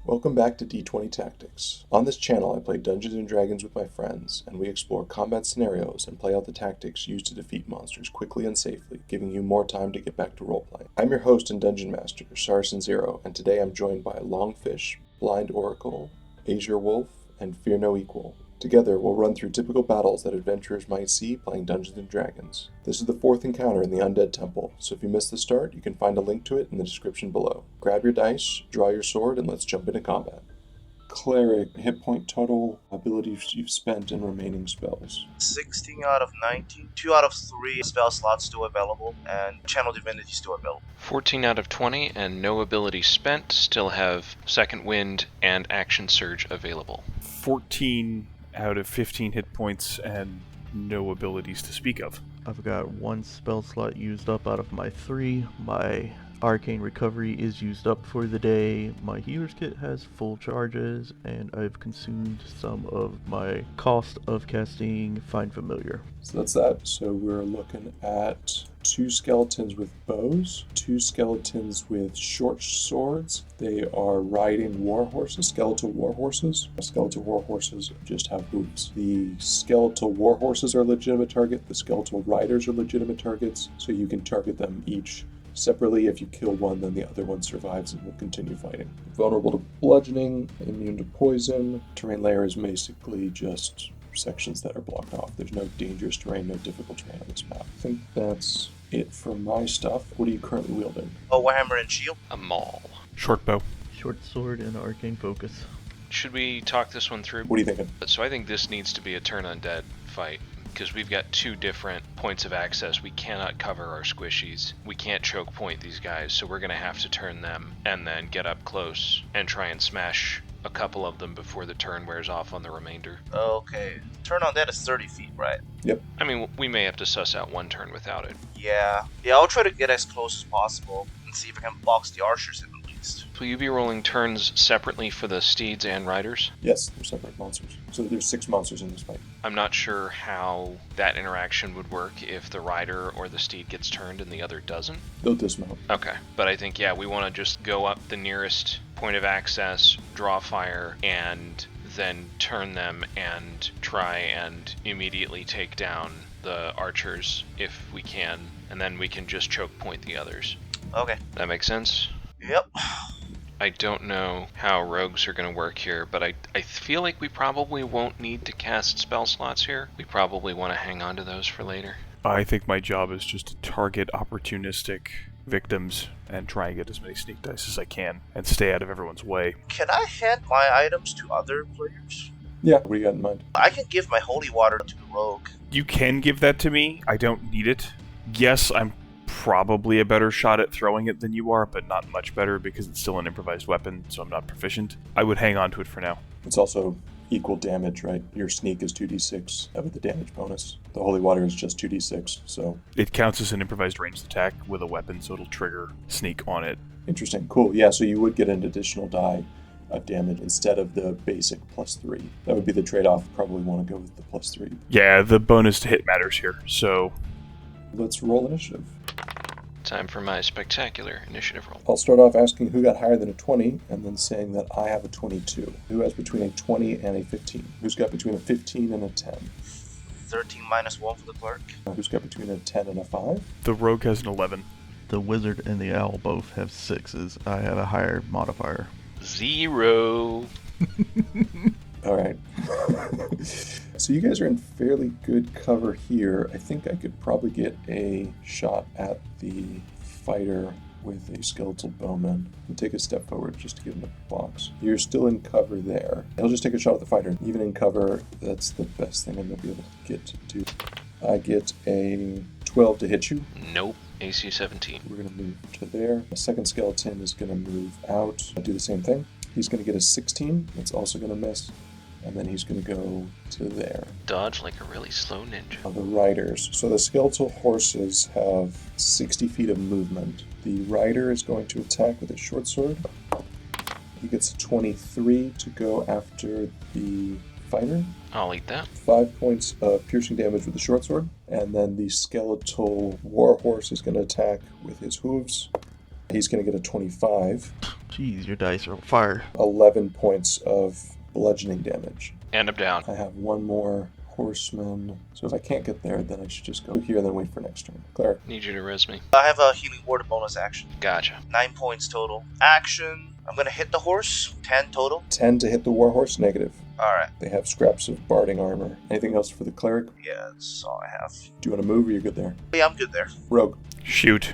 Welcome back to D20 Tactics. On this channel I play Dungeons & Dragons with my friends, and we explore combat scenarios and play out the tactics used to defeat monsters quickly and safely, giving you more time to get back to roleplay. I'm your host and Dungeon Master, Saracen Zero, and today I'm joined by LongFish, BlindOracle, AzureWolf, and Fear No Equal. Together, we'll run through typical battles that adventurers might see playing Dungeons & Dragons. This is the fourth encounter in the Undead Temple, so if you missed the start, you can find a link to it in the description below. Grab your dice, draw your sword, and let's jump into combat. Cleric, hit point total, abilities you've spent, and remaining spells. 16 out of 19, 2 out of 3 spell slots still available, and Channel Divinity still available. 14 out of 20, and no ability spent, still have Second Wind and Action Surge available. 14 out of 15 hit points and no abilities to speak of. I've got one spell slot used up out of my 3. My Arcane Recovery is used up for the day. My Healer's Kit has full charges, and I've consumed some of my cost of casting Find Familiar. So that's that. So we're looking at 2 skeletons with bows, 2 skeletons with short swords. They are riding war horses, skeletal war horses. Skeletal war horses just have hooves. The skeletal war horses are a legitimate target. The skeletal riders are legitimate targets, so you can target them each separately. If you kill one, then the other one survives and will continue fighting. Vulnerable to bludgeoning, immune to poison. Terrain layer is basically just sections that are blocked off. There's no dangerous terrain, no difficult terrain on this map. I think that's it for my stuff. What are you currently wielding? Oh, Warhammer and Shield. A maul. Short bow. Short Sword and Arcane Focus. Should we talk this one through? What are you thinking? So I think this needs to be a turn undead fight, because we've got 2 different points of access. We cannot cover our squishies. We can't choke point these guys, so we're going to have to turn them and then get up close and try and smash a couple of them before the turn wears off on the remainder. Okay. Turn on that is 30 feet, right? Yep. I mean, we may have to suss out one turn without it. Yeah, I'll try to get as close as possible and see if I can box the archers in at least. Will you be rolling turns separately for the steeds and riders? Yes, they're separate monsters. So there's 6 monsters in this fight. I'm not sure how that interaction would work if the rider or the steed gets turned and the other doesn't. They'll dismount. Okay, but I think, we want to just go up the nearest point of access, draw fire, and then turn them and try and immediately take down the archers if we can, and then we can just choke point the others. Okay. That makes sense? Yep. I don't know how rogues are going to work here, but I feel like we probably won't need to cast spell slots here. We probably want to hang on to those for later. I think my job is just to target opportunistic victims and try and get as many sneak dice as I can and stay out of everyone's way. Can I hand my items to other players? Yeah, what do you got in mind? I can give my holy water to the rogue. You can give that to me. I don't need it. Yes, I'm probably a better shot at throwing it than you are, but not much better because it's still an improvised weapon, so I'm not proficient. I would hang on to it for now. It's also equal damage, right? Your sneak is 2d6 with the damage bonus. The holy water is just 2d6, so... It counts as an improvised ranged attack with a weapon, so it'll trigger sneak on it. Interesting. Cool. Yeah, so you would get an additional die of damage instead of the basic +3. That would be the trade-off. Probably want to go with the +3. Yeah, the bonus to hit matters here, so... Let's roll initiative. Time for my spectacular initiative roll. I'll start off asking who got higher than a 20, and then saying that I have a 22. Who has between a 20 and a 15? Who's got between a 15 and a 10? 13 minus 1 for the clerk. Who's got between a 10 and a 5? The rogue has an 11. The Wizard and the Owl both have 6s. I have a higher modifier. 0. All right. So you guys are in fairly good cover here. I think I could probably get a shot at the fighter with a skeletal bowman. I'll take a step forward just to get in the box. You're still in cover there. I'll just take a shot at the fighter. Even in cover, that's the best thing I'm going to be able to get to do. I get a 12 to hit you. Nope. AC 17. We're going to move to there. The second skeleton is going to move out. I'll do the same thing. He's going to get a 16. That's also going to miss. And then he's going to go to there. Dodge like a really slow ninja. The riders. So the skeletal horses have 60 feet of movement. The rider is going to attack with his short sword. He gets a 23 to go after the fighter. I'll eat that. 5 points of piercing damage with the short sword. And then the skeletal war horse is going to attack with his hooves. He's going to get a 25. Jeez, your dice are on fire. 11 points of bludgeoning damage. And I'm down. I have one more horseman. So if I can't get there, then I should just go here and then wait for next turn. Cleric. Need you to res me. I have a healing word bonus action. Gotcha. 9 points total. Action. I'm gonna hit the horse. 10 total. 10 to hit the warhorse, negative. Alright. They have scraps of barding armor. Anything else for the cleric? Yeah, that's all I have. Do you want to move or you're good there? Yeah, I'm good there. Rogue. Shoot.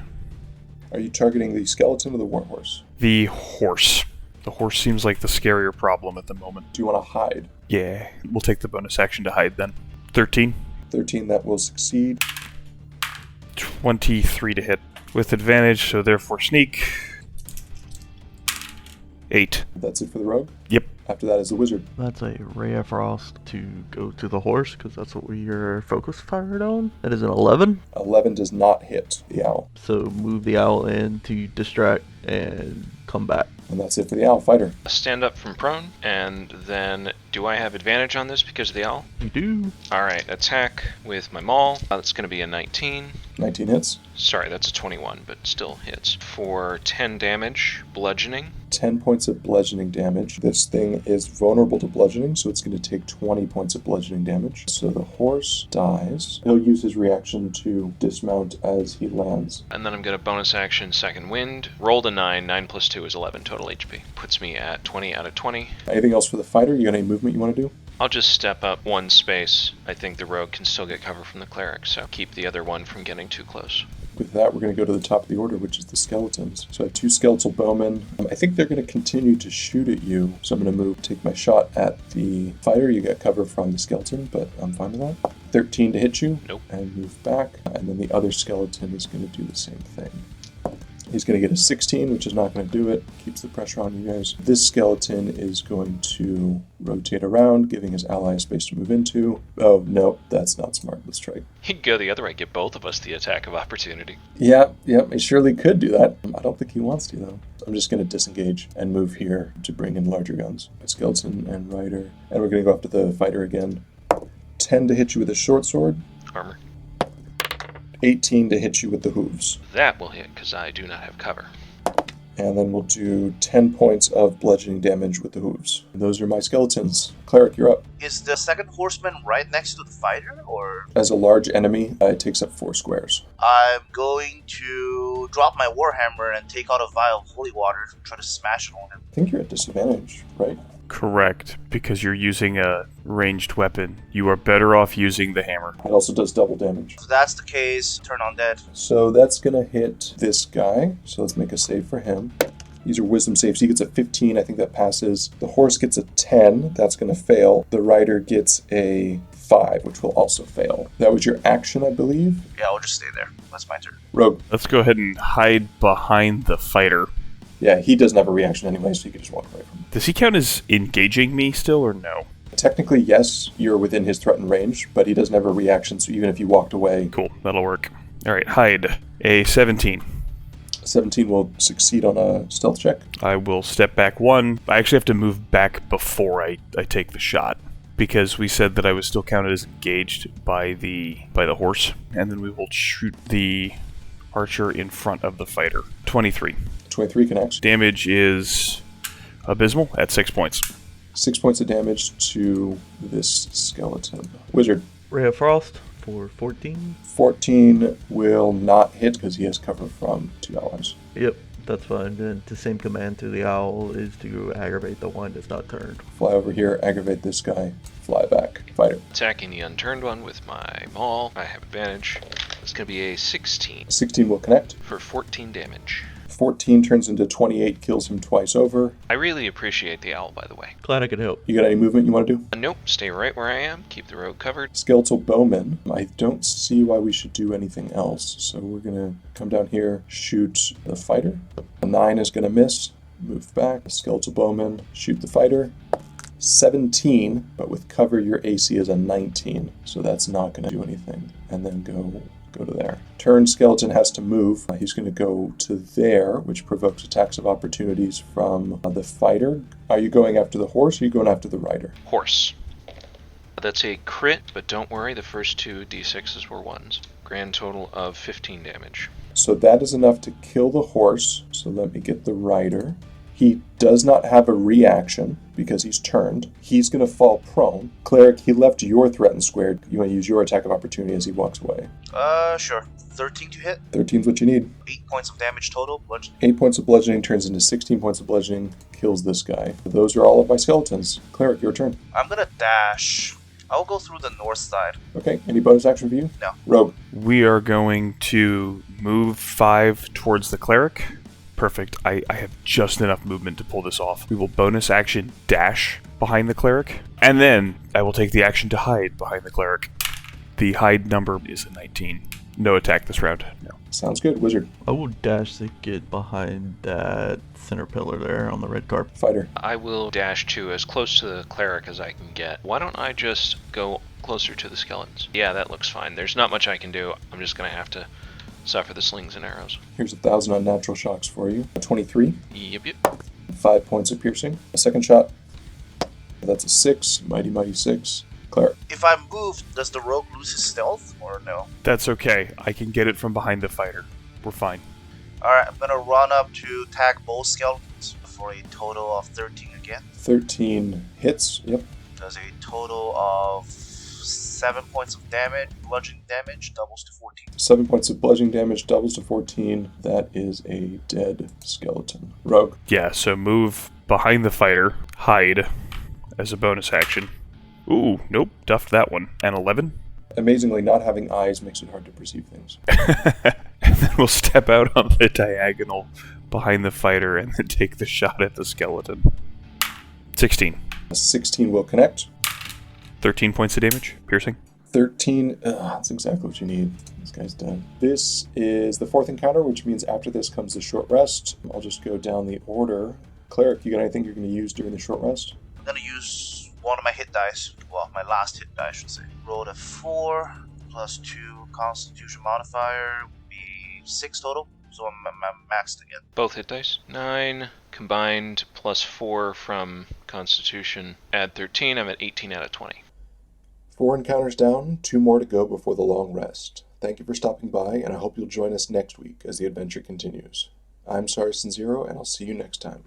Are you targeting the skeleton or the warhorse? The horse. The horse seems like the scarier problem at the moment. Do you want to hide? Yeah, we'll take the bonus action to hide then. 13. 13, that will succeed. 23 to hit. With advantage, so therefore sneak. 8. That's it for the rogue? Yep. After that is the wizard. That's a Ray of Frost to go to the horse, because that's what we are focus fired on. That is an 11. 11 does not hit the owl. So move the owl in to distract and come back. And that's it for the owl. Fighter. Stand up from prone, and then do I have advantage on this because of the owl? You do. Alright, attack with my maul. That's going to be a 19. 19 hits. Sorry, that's a 21, but still hits. For 10 damage, bludgeoning. 10 points of bludgeoning damage. This thing is vulnerable to bludgeoning, so it's going to take 20 points of bludgeoning damage. So the horse dies. He'll use his reaction to dismount as he lands. And then I'm going to bonus action second wind. Rolled a 9. 9 plus 2 is 11 total HP. Puts me at 20 out of 20. Anything else for the fighter? You got any movement you want to do? I'll just step up one space. I think the rogue can still get cover from the cleric, so keep the other one from getting too close. With that, we're going to go to the top of the order, which is the skeletons. So I have 2 skeletal bowmen. I think they're going to continue to shoot at you. So I'm going to take my shot at the fighter. You get cover from the skeleton, but I'm fine with that. 13 to hit you. Nope. And move back. And then the other skeleton is going to do the same thing. He's going to get a 16, which is not going to do it. Keeps the pressure on you guys. This skeleton is going to rotate around, giving his ally a space to move into. Oh, no, that's not smart. Let's try. He can go the other way, give both of us the attack of opportunity. Yeah, he surely could do that. I don't think he wants to, though. I'm just going to disengage and move here to bring in larger guns. Skeleton and rider. And we're going to go after the fighter again. 10 to hit you with a short sword. Armor. 18 to hit you with the hooves. That will hit, because I do not have cover. And then we'll do 10 points of bludgeoning damage with the hooves. And those are my skeletons. Cleric, you're up. Is the second horseman right next to the fighter, or? As a large enemy, it takes up 4 squares. I'm going to drop my warhammer and take out a vial of holy water and try to smash it on him. I think you're at disadvantage, right? Correct, because you're using a ranged weapon. You are better off using the hammer. It also does double damage. If that's the case, turn on dead. So that's going to hit this guy. So let's make a save for him. These are wisdom saves. He gets a 15. I think that passes. The horse gets a 10. That's going to fail. The rider gets a 5, which will also fail. That was your action, I believe. Yeah, I'll just stay there. That's my turn. Rogue. Let's go ahead and hide behind the fighter. Yeah, he doesn't have a reaction anyway, so you can just walk away from him. Does he count as engaging me still, or no? Technically, yes, you're within his threatened range, but he doesn't have a reaction, so even if you walked away... Cool, that'll work. Alright, hide. A 17. 17 will succeed on a stealth check. I will step back 1. I actually have to move back before I take the shot, because we said that I was still counted as engaged by the horse, and then we will shoot the archer in front of the fighter. 23. 23 connects. Damage is abysmal at 6 points. 6 points of damage to this skeleton. Wizard. Ray of Frost for 14. 14 will not hit because he has cover from 2 allies. Yep, that's fine. Then the same command to the owl is to aggravate the one that's not turned. Fly over here, aggravate this guy, fly back. Fighter. Attacking the unturned one with my maul. I have advantage. It's going to be a 16 16 will connect. for 14 damage. 14 turns into 28, kills him twice over. I really appreciate the owl, by the way. Glad I could help. You got any movement you want to do? Nope, stay right where I am. Keep the road covered. Skeletal bowman. I don't see why we should do anything else. So we're going to come down here, shoot the fighter. A 9 is going to miss. Move back. Skeletal bowman, shoot the fighter. 17, but with cover your AC is a 19. So that's not going to do anything. And then go to there. Turn skeleton has to move. He's going to go to there, which provokes attacks of opportunities from the fighter. Are you going after the horse or are you going after the rider? Horse. That's a crit, but don't worry, the first 2 d6s were 1s. Grand total of 15 damage. So that is enough to kill the horse. So let me get the rider. He does not have a reaction because he's turned. He's going to fall prone. Cleric, he left your threatened square. You want to use your attack of opportunity as he walks away. Sure. 13 to hit. 13's what you need. 8 points of damage total. Bludgeoning. 8 points of bludgeoning turns into 16 points of bludgeoning, kills this guy. Those are all of my skeletons. Cleric, your turn. I'm gonna dash. I'll go through the north side. Okay, any bonus action for you? No. Rogue. We are going to move 5 towards the cleric. Perfect. I have just enough movement to pull this off. We will bonus action dash behind the cleric, and then I will take the action to hide behind the cleric. The hide number is a 19. No attack this round. No. Sounds good. Wizard. I will dash to get behind that center pillar there on the red carpet. Fighter. I will dash to as close to the cleric as I can get. Why don't I just go closer to the skeletons? Yeah, that looks fine. There's not much I can do. I'm just going to have to suffer the slings and arrows. Here's 1,000 unnatural shocks for you. A 23. Yep. 5 points of piercing. A second shot. That's a 6. Mighty, mighty 6. Cleric. If I move, does the rogue lose his stealth or no? That's okay. I can get it from behind the fighter. We're fine. Alright, I'm gonna run up to attack both skeletons for a total of 13 again. 13 hits. Yep. Does a total of 7 points of damage. Bludgeoning damage doubles to 14. 7 points of bludgeoning damage doubles to 14. That is a dead skeleton. Rogue. Yeah, so move behind the fighter, hide as a bonus action. Ooh, nope, duffed that one. And 11? Amazingly, not having eyes makes it hard to perceive things. And then we'll step out on the diagonal behind the fighter and then take the shot at the skeleton. 16. A 16 will connect. 13 points of damage, piercing. 13. That's exactly what you need. This guy's done. This is the fourth encounter, which means after this comes the short rest. I'll just go down the order. Cleric, you got anything you're going to use during the short rest? I'm gonna use one of my hit dice. Well, my last hit die, I should say. Rolled a 4 plus 2 Constitution modifier would be 6 total. So I'm maxed again. Both hit dice. 9 combined plus 4 from Constitution. Add 13. I'm at 18 out of 20. 4 encounters down, 2 more to go before the long rest. Thank you for stopping by, and I hope you'll join us next week as the adventure continues. I'm Saracen Zero, and I'll see you next time.